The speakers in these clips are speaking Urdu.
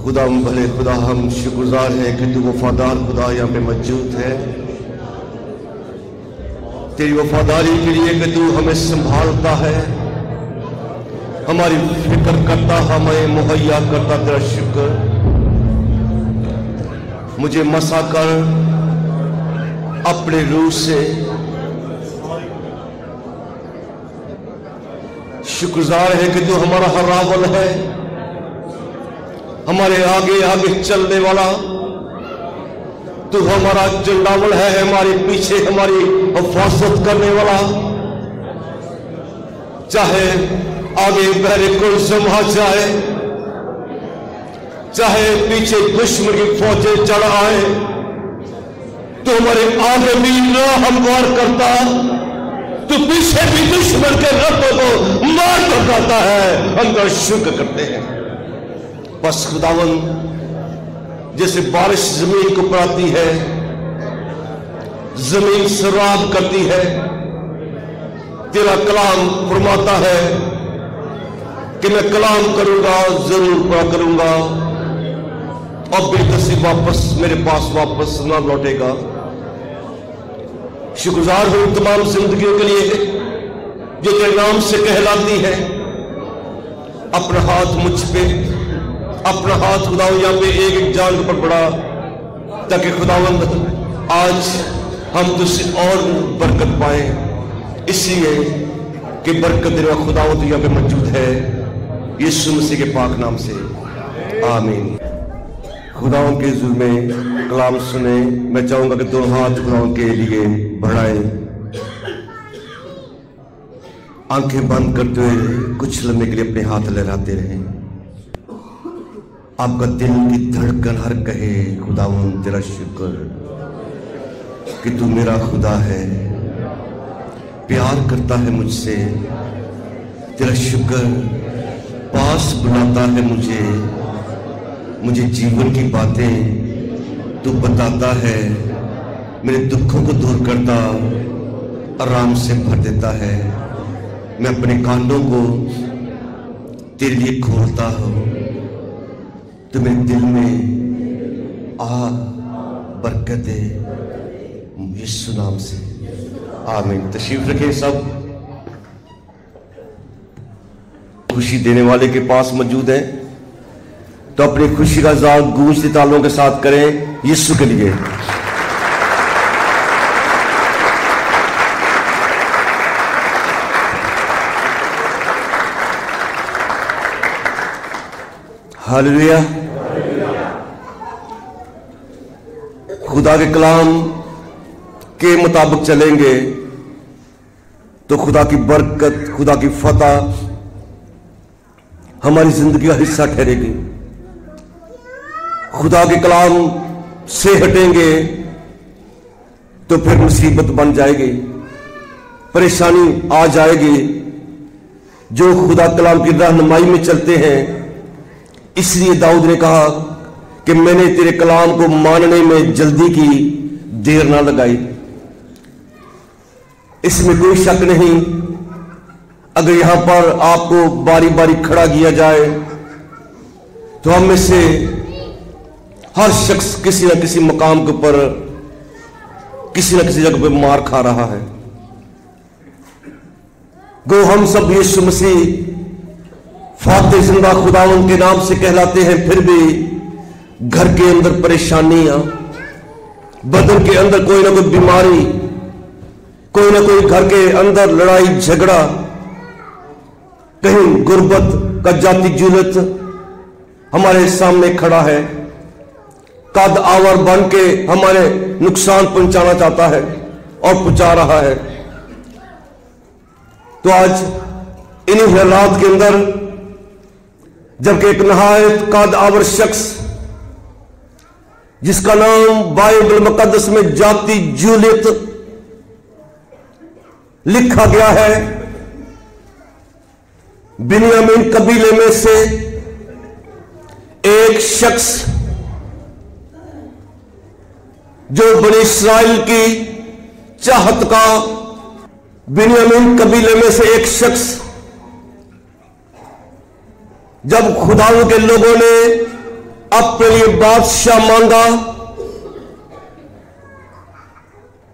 خدا بھلے خدا، ہم شکرگزار ہیں کہ تو وفادار خدا یہاں پہ موجود ہے، تیری وفاداری کے لیے کہ تو ہمیں سنبھالتا ہے، ہماری فکر کرتا، ہمیں مہیا کرتا، تیرا شکر۔ مجھے مسا کر اپنے روح سے، شکرگزار ہے کہ تو ہمارا ہراول ہے، ہمارے آگے آگے چلنے والا، تو ہمارا جنڈاول ہے، ہمارے پیچھے ہماری حفاظت کرنے والا، چاہے آگے بحر کلثم آ جائے، چاہے پیچھے دشمن کی فوجیں چڑھ آئے، تو ہمارے آگے بھی راہ ہموار کرتا، تو پیچھے بھی دشمن کے رتوں کو مار بھگاتا ہے۔ ہم کا شکر کرتے ہیں۔ بس خداوند، جیسے بارش زمین کو پڑاتی ہے، زمین سراب کرتی ہے، تیرا کلام فرماتا ہے کہ میں کلام کروں گا، ضرور پڑا کروں گا، اور بے کسی واپس میرے پاس واپس نہ لوٹے گا۔ شکرگزار ہوں تمام زندگیوں کے لیے جو تیرے نام سے کہلاتی ہے۔ اپنا ہاتھ مجھ پہ، اپنا ہاتھ خداوند یہاں پہ ایک ایک جان پر بڑھا، تاکہ خداوند آج ہم تجھ سے اور برکت پائیں، اس لیے کہ برکت تیرا خداوند یہاں پہ موجود ہے، یسوع مسیح کے پاک نام سے آمین۔ خداوند کے حضور میں کلام سنیں۔ میں چاہوں گا کہ دونوں ہاتھ خداوند کے لیے بڑھائیں، آنکھیں بند کرتے ہوئے کچھ لمحے کے لیے اپنے ہاتھ لہراتے رہیں۔ آپ کا دل کی دھڑکن ہر کہے خداوند تیرا شکر کہ تو میرا خدا ہے، پیار کرتا ہے مجھ سے، تیرا شکر پاس بلاتا ہے مجھے جیون کی باتیں تو بتاتا ہے، میرے دکھوں کو دور کرتا، آرام سے بھر دیتا ہے۔ میں اپنے کانوں کو تیرے لیے کھولتا ہوں، تو میرے دل میں آ برکت دے، یسوع نام سے آمین۔ تشریف رکھیں سب، خوشی دینے والے کے پاس موجود ہیں، تو اپنی خوشی کا اظہار گونجتی تالوں کے ساتھ کریں یسوع کے لیے۔ ہاللویا۔ خدا کے کلام کے مطابق چلیں گے تو خدا کی برکت، خدا کی فتح ہماری زندگی کا حصہ ٹھہرے گی۔ خدا کے کلام سے ہٹیں گے تو پھر مصیبت بن جائے گی، پریشانی آ جائے گی۔ جو خدا کلام کی رہنمائی میں چلتے ہیں، اس لیے داؤد نے کہا کہ میں نے تیرے کلام کو ماننے میں جلدی کی، دیر نہ لگائی۔ اس میں کوئی شک نہیں، اگر یہاں پر آپ کو باری باری کھڑا کیا جائے تو ہم میں سے ہر شخص کسی نہ کسی مقام کے اوپر، کسی نہ کسی جگہ پہ مار کھا رہا ہے۔ گو ہم سب یسوع مسیح فاتح زندہ خداوند کے نام سے کہلاتے ہیں، پھر بھی گھر کے اندر پریشانیاں، بدن کے اندر کوئی نہ کوئی بیماری، کوئی نہ کوئی گھر کے اندر لڑائی جھگڑا، کہیں غربت کا جاتی جولت ہمارے سامنے کھڑا ہے، قد آور بن کے ہمارے نقصان پہنچانا چاہتا ہے اور پہنچا رہا ہے۔ تو آج انہی حالات کے اندر جبکہ ایک نہایت قد آور شخص جس کا نام بائبل مقدس میں جاتی جولیت لکھا گیا ہے، بنیامین قبیلے میں سے ایک شخص جو بنی اسرائیل کی چاہت کا، بنیامین قبیلے میں سے ایک شخص جب خداوند کے لوگوں نے اپنے لیے بادشاہ مانگا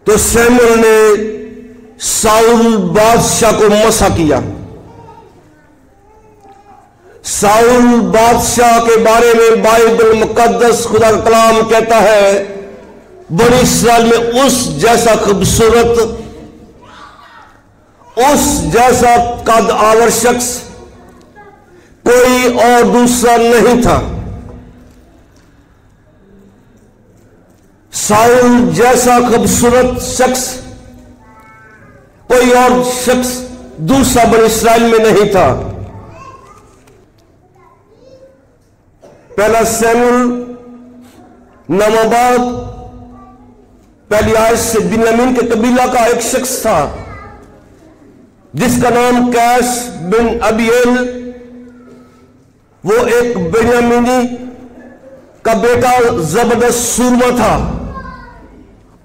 تو سیموئیل نے ساؤل بادشاہ کو مسح کیا. ساؤل بادشاہ کے بارے میں بائبل مقدس خدا کا کلام کہتا ہے بنی اسرائیل میں اس جیسا خوبصورت، اس جیسا قد آور شخص کوئی اور دوسرا نہیں تھا. ساؤل جیسا خوبصورت شخص کوئی اور شخص دوسرا بنی اسرائیل میں نہیں تھا. پہلا سیموئیل نامآباد پہلی آیت سے بنیامین کے قبیلہ کا ایک شخص تھا جس کا نام قیس بن ابیل. وہ ایک بنیامینی کا بیٹا زبردست سورما تھا.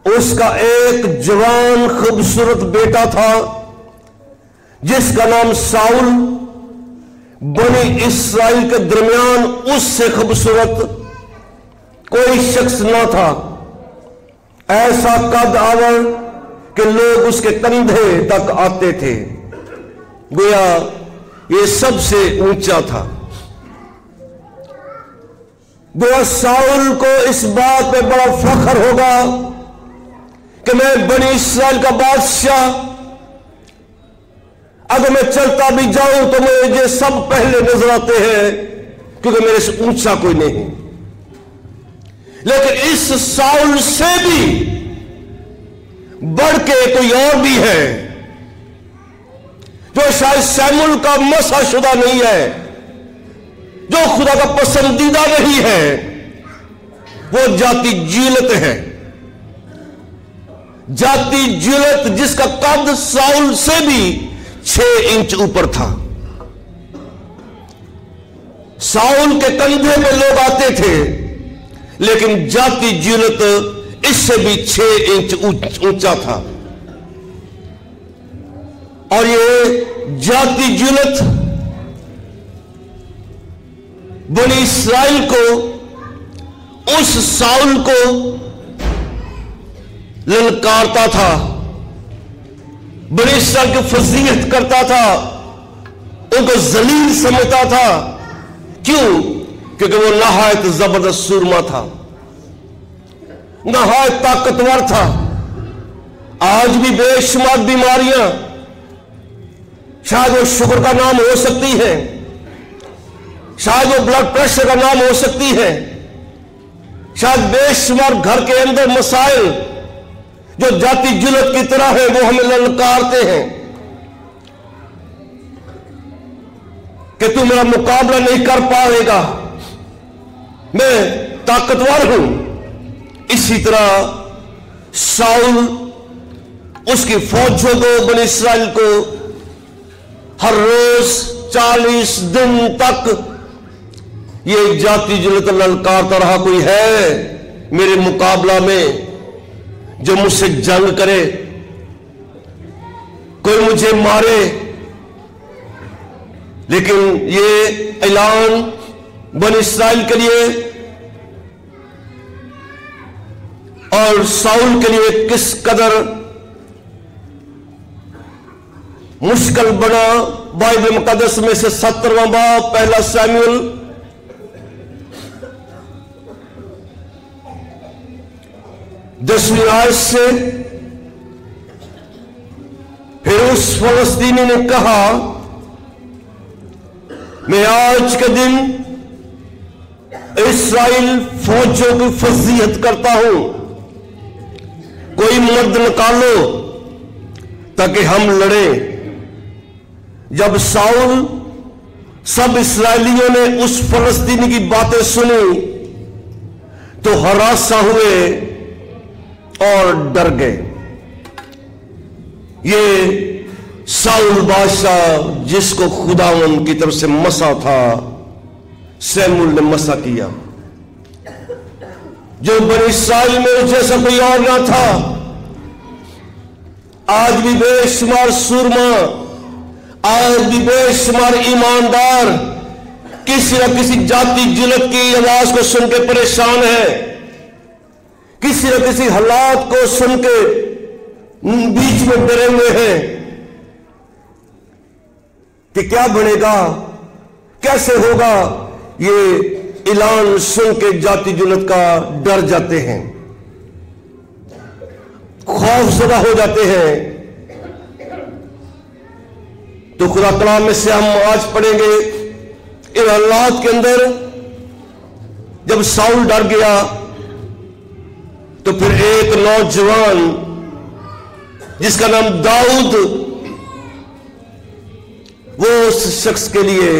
اس کا ایک جوان خوبصورت بیٹا تھا جس کا نام ساؤل. بنی اسرائیل کے درمیان اس سے خوبصورت کوئی شخص نہ تھا. ایسا قد آور کہ لوگ اس کے کندھے تک آتے تھے، گویا یہ سب سے اونچا تھا. گویا ساؤل کو اس بات پہ بڑا فخر ہوگا کہ میں بنی اسرائیل کا بادشاہ، اگر میں چلتا بھی جاؤں تو مجھے سب پہلے نظر آتے ہیں کیونکہ میرے سے اونچا کوئی نہیں. لیکن اس ساؤل سے بھی بڑھ کے کوئی اور بھی ہے جو شاید سیموئیل کا مسح شدہ نہیں ہے، جو خدا کا پسندیدہ نہیں ہے. وہ جاتی جیلت ہے، جاتی جیلت جس کا قد ساؤل سے بھی 6 انچ اوپر تھا. ساؤل کے کندھے میں لوگ آتے تھے لیکن جاتی جیلت اس سے بھی 6 انچ اونچا تھا. اور یہ جاتی جیلت بنی اسرائیل کو، اس ساؤل کو للکارتا تھا، بنی اسرائیل کی فضیحت کرتا تھا، ان کو ذلیل سمجھتا تھا. کیوں؟ کیونکہ وہ نہایت زبردست سورما تھا، نہایت طاقتور تھا. آج بھی بے شمار بیماریاں، شاید وہ شوگر کا نام ہو سکتی ہے، شاید وہ بلڈ پریشر کا نام ہو سکتی ہے، شاید بے شمار گھر کے اندر مسائل جو جاتی جلت کی طرح ہے وہ ہمیں للکارتے ہیں کہ تو میرا مقابلہ نہیں کر پائے گا، میں طاقتور ہوں. اسی طرح ساؤل اس کی فوجوں کو، بنی اسرائیل کو ہر روز 40 دن تک یہ جاتی جلت للکارتا رہا. کوئی ہے میرے مقابلہ میں جو مجھ سے جنگ کرے، کوئی مجھے مارے. لیکن یہ اعلان بنی اسرائیل کے لیے اور ساؤل کے لیے کس قدر مشکل بنا. بائبل مقدس میں سے 17واں باب پہلا سیموئیل 10ویں آیت سے، پھر اس فلسطینی نے کہا میں آج کے دن اسرائیل فوجوں کی فضیحت کرتا ہوں، کوئی مرد نکالو تاکہ ہم لڑیں. جب ساؤل سب اسرائیلیوں نے اس فلسطینی کی باتیں سنی تو ہراساں ہوئے اور ڈر گئے. یہ ساؤل بادشاہ جس کو خداوند کی طرف سے مسا تھا، سیموئیل نے مسا کیا، جو بنی اسرائیل میں اس جیسا کوئی اور نہ تھا. آج بھی بے شمار سورما، آج بھی بے شمار ایماندار کسی نہ کسی جاتی جلد کی آواز کو سن کے پریشان ہے، کسی نہ کسی حالات کو سن کے بیچ میں ڈرے ہوئے ہیں کہ کیا بنے گا، کیسے ہوگا۔ یہ اعلان سن کے جاتی جلد کا ڈر جاتے ہیں، خوف زدہ ہو جاتے ہیں۔ تو خدا کلام میں سے ہم آج پڑھیں گے ان حالات کے اندر جب ساؤل ڈر گیا تو پھر ایک نوجوان جس کا نام داؤد، وہ اس شخص کے لیے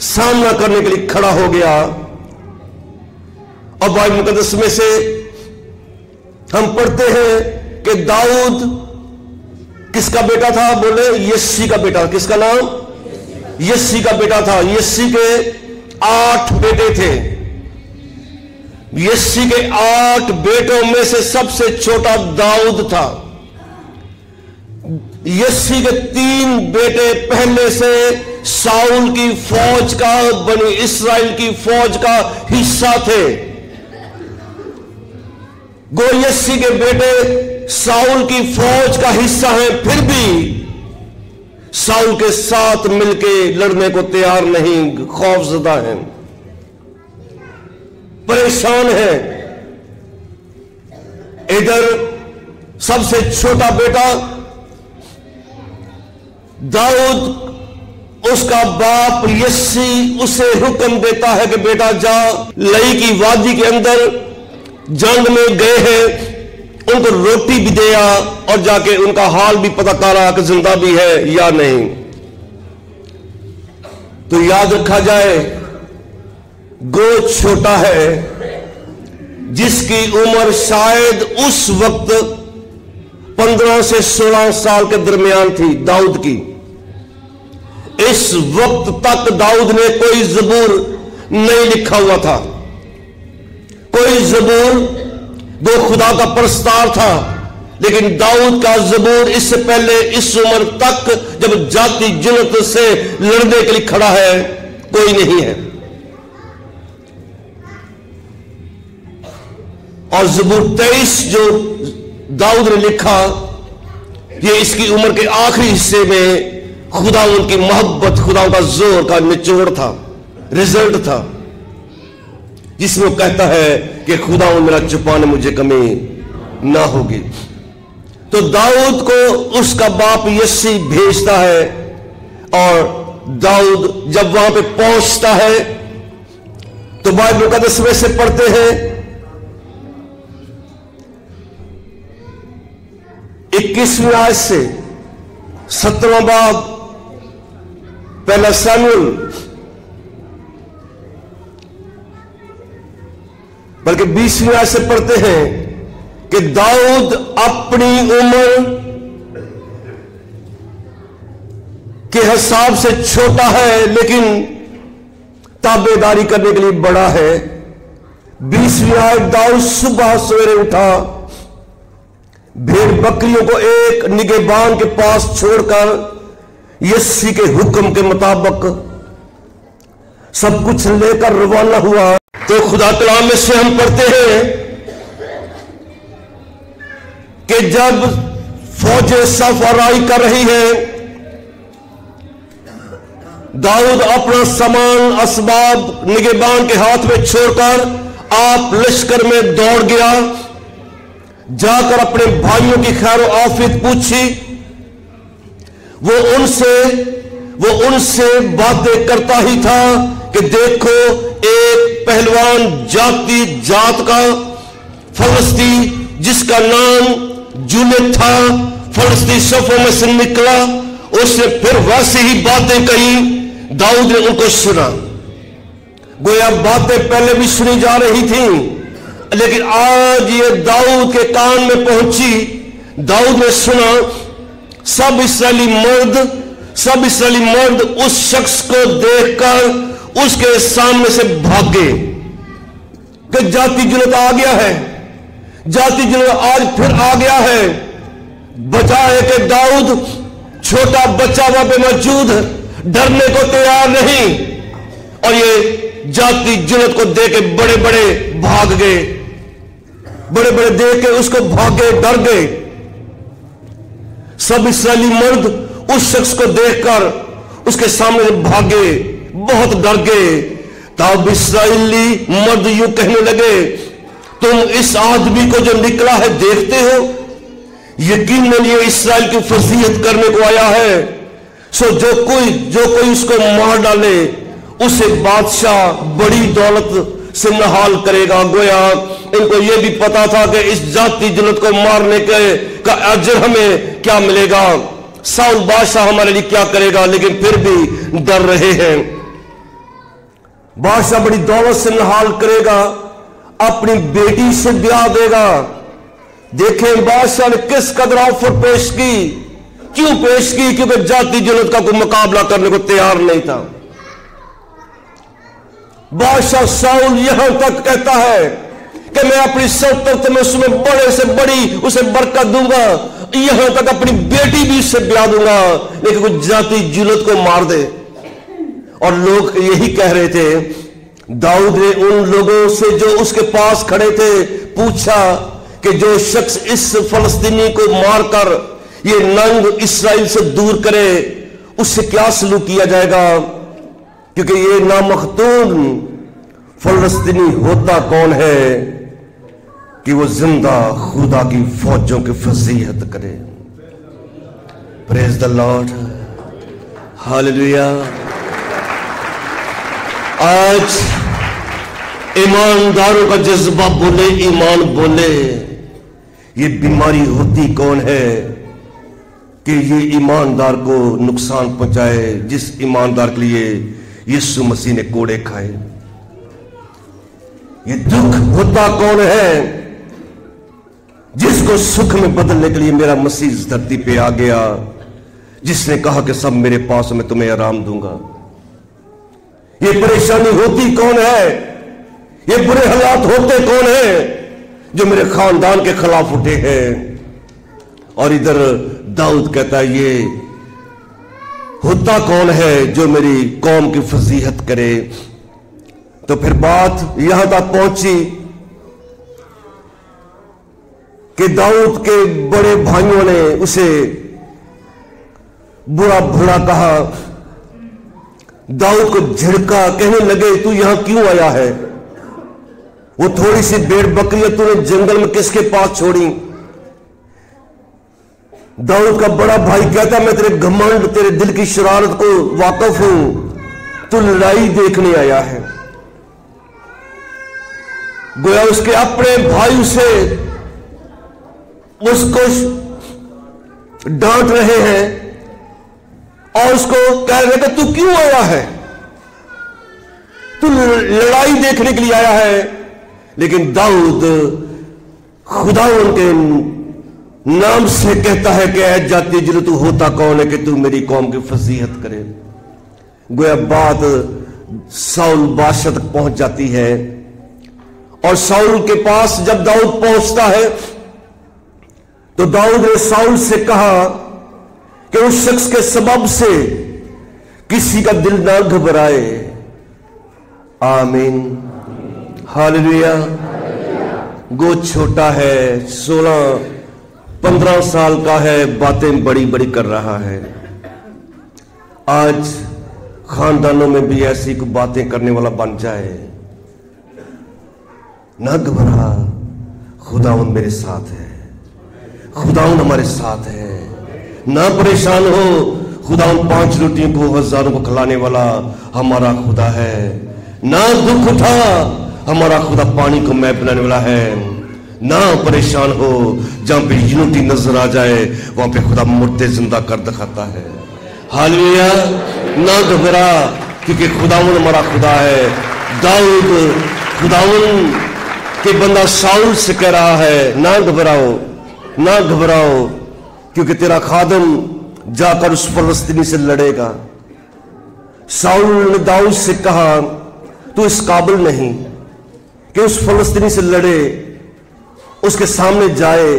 سامنا کرنے کے لیے کھڑا ہو گیا۔ اور بائبل مقدس میں سے ہم پڑھتے ہیں کہ داؤد کس کا بیٹا تھا؟ بولے یسی کا بیٹا۔ کس کا نام؟ یسی کا بیٹا تھا۔ یسی کے 8 بیٹے تھے۔ یسی کے 8 بیٹوں میں سے سب سے چھوٹا داؤد تھا۔ یسی کے 3 بیٹے پہلے سے ساؤل کی فوج کا، بنی اسرائیل کی فوج کا حصہ تھے۔ گو یسی کے بیٹے ساؤل کی فوج کا حصہ ہیں، پھر بھی ساؤل کے ساتھ مل کے لڑنے کو تیار نہیں، خوف زدہ ہیں، پریشان ہیں۔ ادھر سب سے چھوٹا بیٹا داؤد، اس کا باپ یسی اسے حکم دیتا ہے کہ بیٹا جا، لئی کی وادی کے اندر جنگ میں گئے ہیں، ان کو روٹی بھی دیا اور جا کے ان کا حال بھی پتہ کرا کہ زندہ بھی ہے یا نہیں۔ تو یاد رکھا جائے، گو چھوٹا ہے، جس کی عمر شاید اس وقت 15 سے 16 سال کے درمیان تھی داؤد کی۔ اس وقت تک داؤد نے کوئی زبور نہیں لکھا ہوا تھا، کوئی زبور، وہ خدا کا پرستار تھا، لیکن داؤد کا زبور اس سے پہلے اس عمر تک جب جاتی جلد سے لڑنے کے لیے کھڑا ہے کوئی نہیں ہے۔ اور زبور 23 جو داؤد نے لکھا، یہ اس کی عمر کے آخری حصے میں خدا ان کی محبت، خدا کا زور کا نچوڑ تھا، رزلٹ تھا، جس میں وہ کہتا ہے کہ خدا میرا چھپانے مجھے کمی نہ ہوگی۔ تو داؤد کو اس کا باپ یسی بھیجتا ہے، اور داؤد جب وہاں پہ پہنچتا ہے تو بائبل مقدس میں سے پڑھتے ہیں 21ویں آیت سے 17واں باب پہلا ساموئیل، بلکہ 20ویں آیت سے پڑھتے ہیں کہ داؤد اپنی عمر کے حساب سے چھوٹا ہے لیکن تابع داری کرنے کے لیے بڑا ہے۔ 20ویں آیت، داؤد صبح سویرے اٹھا، بھیڑ بکریوں کو ایک نگہبان کے پاس چھوڑ کر یسی کے حکم کے مطابق سب کچھ لے کر روانہ ہوا۔ تو خدا کلام میں سے ہم پڑھتے ہیں کہ جب فوجیں صف آرائی کر رہی ہیں، داؤد اپنا سامان اسباب نگہبان کے ہاتھ میں چھوڑ کر آپ لشکر میں دوڑ گیا، جا کر اپنے بھائیوں کی خیر و عافیت پوچھی۔ وہ ان سے باتیں کرتا ہی تھا کہ دیکھو ایک پہلوان جاتی جات کا فلسطی جس کا نام جولت تھا، فلسطی صفوں میں سے نکلا، اس نے پھر ویسے ہی باتیں کہی، داؤد نے ان کو سنا۔ گویا باتیں پہلے بھی سنی جا رہی تھیں، لیکن آج یہ داؤد کے کان میں پہنچی۔ داؤد نے سنا، سب اسرائیلی مرد اس شخص کو دیکھ کر اس کے سامنے سے بھاگے کہ جاتی جلد آ گیا ہے، جاتی جلد آج پھر آ گیا ہے۔ بجائے کہ داؤد چھوٹا بچہ وہاں پہ موجود ڈرنے کو تیار نہیں، اور یہ جاتی جنت کو دے کے بڑے بڑے بھاگ گئے، بڑے بڑے دے کے اس کو بھاگے، ڈر گئے۔ سب اسرائیلی مرد اس شخص کو دیکھ کر اس کے سامنے بھاگے، بہت ڈر گئے۔ تب اسرائیلی مرد یوں کہنے لگے، تم اس آدمی کو جو نکلا ہے دیکھتے ہو؟ یقیناً یہ اسرائیل کی فضیحت کرنے کو آیا ہے، سو جو کوئی اس کو مار ڈالے اسے بادشاہ بڑی دولت سے نہال کرے گا۔ گویا ان کو یہ بھی پتا تھا کہ اس ذاتی جنت کو مارنے کا اجر ہمیں کیا ملے گا، ساؤل بادشاہ ہمارے لیے کیا کرے گا، لیکن پھر بھی ڈر رہے ہیں۔ بادشاہ بڑی دولت سے نہال کرے گا، اپنی بیٹی سے بیاہ دے گا۔ دیکھیں بادشاہ نے کس قدر آفر پیش کی، کیوں پیش کی؟ کیونکہ ذاتی جنت کا کوئی مقابلہ کرنے کو تیار نہیں تھا۔ بادشاہ ساؤل یہاں تک کہتا ہے کہ میں اپنی سلطنت میں اس میں بڑے سے بڑی اسے برکت دوں گا، یہاں تک اپنی بیٹی بھی اس سے بیاہ دوں گا، لیکن کچھ ذاتی جنت کو مار دے۔ اور لوگ یہی کہہ رہے تھے۔ داؤد نے ان لوگوں سے جو اس کے پاس کھڑے تھے پوچھا کہ جو شخص اس فلسطینی کو مار کر یہ ننگ اسرائیل سے دور کرے اس سے کیا سلوک کیا جائے گا، کیونکہ یہ نامختون فلسطینی ہوتا کون ہے کہ وہ زندہ خدا کی فوجوں کی فضیحت کرے۔ پریز دی لارڈ، ہاللیلویا۔ آج ایمانداروں کا جذبہ بولے، ایمان بولے۔ یہ بیماری ہوتی کون ہے کہ یہ ایماندار کو نقصان پہنچائے، جس ایماندار کے لیے یسوع مسیح نے کوڑے کھائے؟ یہ دکھ ہوتا کون ہے جس کو سکھ میں بدلنے کے لیے میرا مسیح اس دھرتی پہ آ گیا، جس نے کہا کہ سب میرے پاس میں تمہیں آرام دوں گا؟ یہ پریشانی ہوتی کون ہے، یہ برے حالات ہوتے کون ہیں جو میرے خاندان کے خلاف اٹھے ہیں؟ اور ادھر داؤد کہتا ہے یہ ہوتا کون ہے جو میری قوم کی فضیحت کرے؟ تو پھر بات یہاں تک پہنچی کہ داؤد کے بڑے بھائیوں نے اسے برا بھلا کہا، داؤد کو جھڑکا، کہنے لگے تو یہاں کیوں آیا ہے؟ وہ تھوڑی سی بھیڑ بکریاں تو نے جنگل میں کس کے پاس چھوڑی؟ داؤد کا بڑا بھائی کہتا میں تیرے گھمنڈ، تیرے دل کی شرارت کو واقف ہوں، تو لڑائی دیکھنے آیا ہے۔ گویا اس کے اپنے بھائی سے اس کو ڈانٹ رہے ہیں اور اس کو کہہ رہے کہ تو کیوں آیا ہے، تو لڑائی دیکھنے کے لیے آیا ہے۔ لیکن داؤد خداوند کے نام سے کہتا ہے کہ اے جاتی جنت، تو ہوتا کون ہے کہ تو میری قوم کی فضیحت کرے؟ گویا بات ساؤل بادشاہ تک پہنچ جاتی ہے، اور ساؤل کے پاس جب داؤد پہنچتا ہے تو داؤد نے ساؤل سے کہا کہ اس شخص کے سبب سے کسی کا دل نہ گھبرائے۔ آمین، ہاللیلویا۔ گو چھوٹا ہے، 16-15 سال کا ہے، باتیں بڑی بڑی کر رہا ہے۔ آج خاندانوں میں بھی ایسی کوئی باتیں کرنے والا بن جائے، نہ گھبرا، خداوند میرے ساتھ ہے، خداوند ہمارے ساتھ ہے، نہ پریشان ہو، خداوند 5 روٹیوں کو 1000 کو کھلانے والا ہمارا خدا ہے۔ نہ دکھ اٹھا، ہمارا خدا پانی کو میں پلانے والا ہے۔ نہ پریشان ہو، جہاں پہ یونٹی نظر آ جائے وہاں پہ خدا مردے زندہ کر دکھاتا ہے۔ ہاللیلویا۔ نہ گھبرا، کیونکہ خداوند ہمارا خدا ہے۔ داؤد خداوند کہ بندہ ساؤل سے کہہ رہا ہے نہ گھبراؤ، نہ گھبراؤ، کیونکہ تیرا خادم جا کر اس فلسطینی سے لڑے گا۔ ساؤل نے داؤد سے کہا تو اس قابل نہیں کہ اس فلسطینی سے لڑے، اس کے سامنے جائے،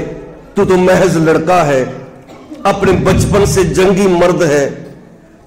تو محض لڑکا ہے، اپنے بچپن سے جنگی مرد ہے،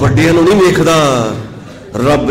ਵੱਡਿਆਂ ਨੂੰ ਨਹੀਂ ਵੇਖਦਾ, ਰੱਬ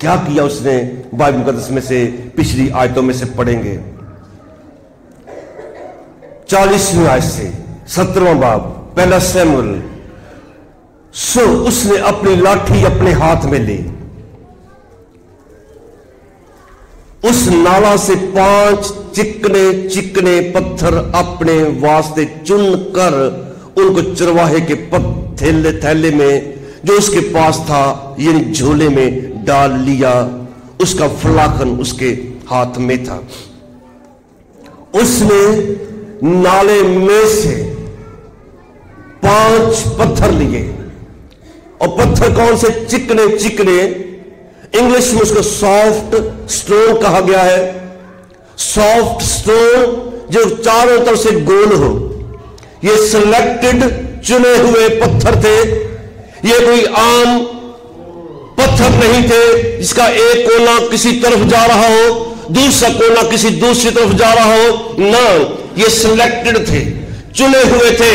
کیا کیا اس نے؟ بائبل مقدس میں سے پچھلی آیتوں میں سے پڑھیں گے 40ویں آیت سے 17واں باب 1 سیموئیل۔ سو اس نے اپنی لاٹھی اپنے ہاتھ میں لی، اس نالا سے 5 چکنے چکنے پتھر اپنے واسطے چن کر ان کو چرواہے کے تھیلے میں جو اس کے پاس تھا یعنی جھولے میں ڈال لیا۔ اس کا فلاخن اس کے ہاتھ میں تھا۔ اس نے نالے میں سے 5 پتھر لیے، اور پتھر کون سے؟ چکنے چکنے، انگلش میں اس کو سافٹ سٹون کہا گیا ہے۔ سافٹ سٹون جو چاروں طرف سے گول ہو۔ یہ سلیکٹڈ چنے ہوئے پتھر تھے، یہ کوئی عام پتھر نہیں تھے جس کا ایک کونا کسی طرف جا رہا ہو، دوسرا کونا کسی دوسری طرف جا رہا ہو، نہ، یہ سلیکٹڈ تھے، چنے ہوئے تھے۔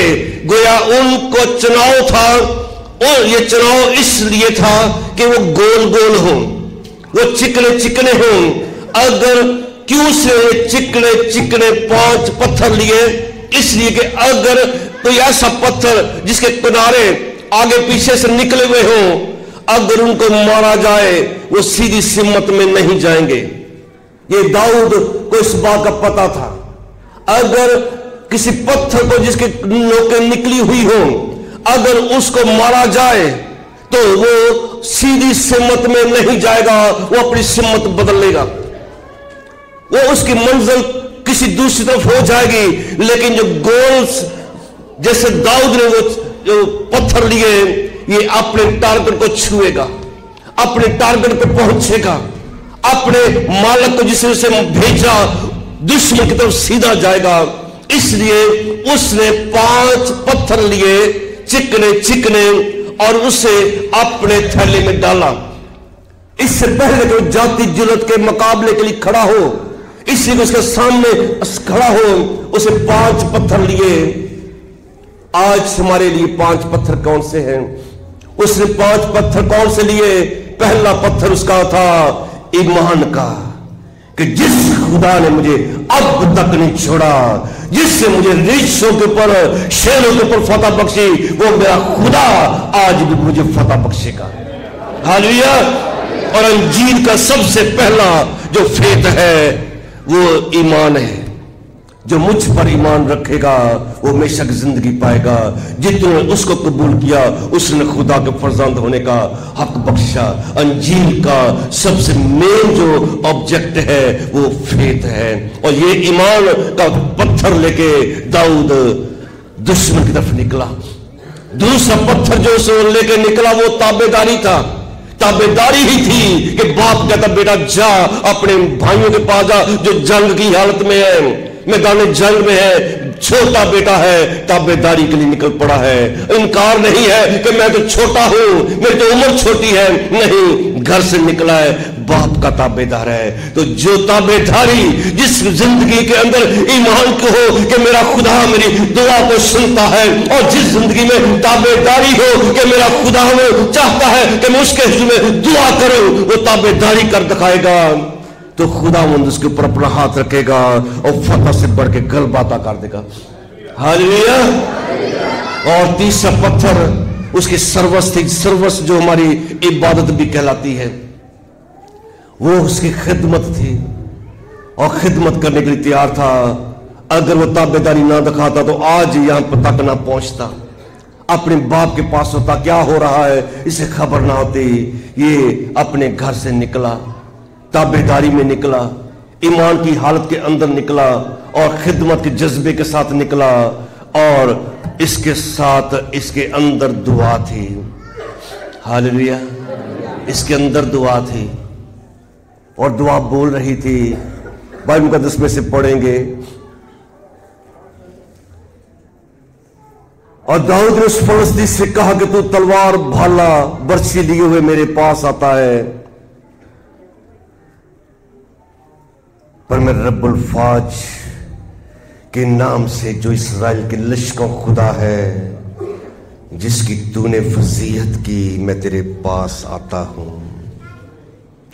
گویا ان کو چناؤ تھا، اور یہ چناؤ اس لیے تھا کہ وہ گول گول ہوں، وہ چکنے چکنے ہوں۔ اگر کیوں سے چکنے چکنے 5 پتھر لیے؟ اس لیے کہ اگر کوئی ایسا پتھر جس کے کنارے آگے پیچھے سے نکلے ہوئے ہوں، اگر ان کو مارا جائے وہ سیدھی سمت میں نہیں جائیں گے۔ یہ داؤد کو اس بات کا پتا تھا، اگر کسی پتھر کو جس کے نوکیں نکلی ہوئی ہوں اگر اس کو مارا جائے تو وہ سیدھی سمت میں نہیں جائے گا، وہ اپنی سمت بدل لے گا، وہ اس کی منزل کسی دوسری طرف ہو جائے گی۔ لیکن جو گولز جیسے داؤد نے وہ جو پتھر لیے، یہ اپنے ٹارگٹ کو چھوئے گا، اپنے ٹارگٹ پہ پہنچے گا، اپنے مالک کو جسے اسے بھیجا دشمن کی طرف سیدھا جائے گا۔ اس لیے اس نے 5 پتھر لیے چکنے چکنے اور اسے اپنے تھیلے میں ڈالا۔ اس سے پہلے کہ وہ جاتی جرات کے مقابلے کے لیے کھڑا ہو، اس لیے اس کے سامنے کھڑا ہو، اسے 5 پتھر لیے۔ آج ہمارے لیے 5 پتھر کون سے ہیں؟ اس نے 5 پتھر کون سے لیے؟ پہلا پتھر اس کا تھا ایمان کا، کہ جس خدا نے مجھے اب تک نہیں چھوڑا، جس سے مجھے ریچھوں کے اوپر شیروں کے اوپر فتح بخشی، وہ میرا خدا آج بھی مجھے فتح بخشے گا۔ ہاللویا۔ اور انجیل کا سب سے پہلا جو فیت ہے وہ ایمان ہے۔ جو مجھ پر ایمان رکھے گا وہ ہمیشہ کی زندگی پائے گا۔ جتنے اس کو قبول کیا اس نے خدا کے فرزند ہونے کا حق بخشا۔ انجیل کا سب سے مین جو آبجیکٹ ہے وہ فیت ہے، اور یہ ایمان کا پتھر لے کے داؤد دشمن کی طرف نکلا۔ دوسرا پتھر جو اسے لے کے نکلا وہ تابعداری تھا۔ تابعداری ہی تھی کہ باپ کہتا بیٹا جا اپنے بھائیوں کے پاس جا جو جنگ کی حالت میں ہے، میدان جنگ میں ہے، چھوٹا بیٹا ہے، تابعداری کے لیے نکل پڑا ہے۔ انکار نہیں ہے کہ میں تو چھوٹا ہوں، میری تو عمر چھوٹی ہے، نہیں، گھر سے نکلا ہے، باپ کا تابعدار ہے۔ تو جو تابعداری جس زندگی کے اندر ایمان کو ہو کہ میرا خدا میری دعا کو سنتا ہے، اور جس زندگی میں تابعداری ہو کہ میرا خدا میں چاہتا ہے کہ میں اس کے حضور میں دعا کروں، وہ تابعداری کر دکھائے گا، تو خدا مند اس کے اوپر اپنا ہاتھ رکھے گا اور فتح سے بڑھ کے غلبہ عطا کر دے گا۔ ہاللویا۔ اور تیسرا پتھر اس کی سروس تھی، سروس جو ہماری عبادت بھی کہلاتی ہے، وہ اس کی خدمت تھی، اور خدمت کرنے کے لیے تیار تھا۔ اگر وہ تابعداری نہ دکھاتا تو آج یہاں تک نہ پہنچتا، اپنے باپ کے پاس ہوتا، کیا ہو رہا ہے اسے خبر نہ ہوتی۔ یہ اپنے گھر سے نکلا، تابعداری میں نکلا، ایمان کی حالت کے اندر نکلا، اور خدمت کے جذبے کے ساتھ نکلا، اور اس کے ساتھ اس کے اندر دعا تھی۔ ہاللویا۔ اس کے اندر دعا تھی، اور دعا بول رہی تھی۔ بائبل مقدس میں سے پڑھیں گے، اور داؤد نے اس فلسطینی سے کہا کہ تو تلوار بھالا برچھی لیے ہوئے میرے پاس آتا ہے، پر میں رب الفاج کے نام سے جو اسرائیل کے لشکروں خدا ہے جس کی تو نے فضیحت کی، میں تیرے پاس آتا ہوں۔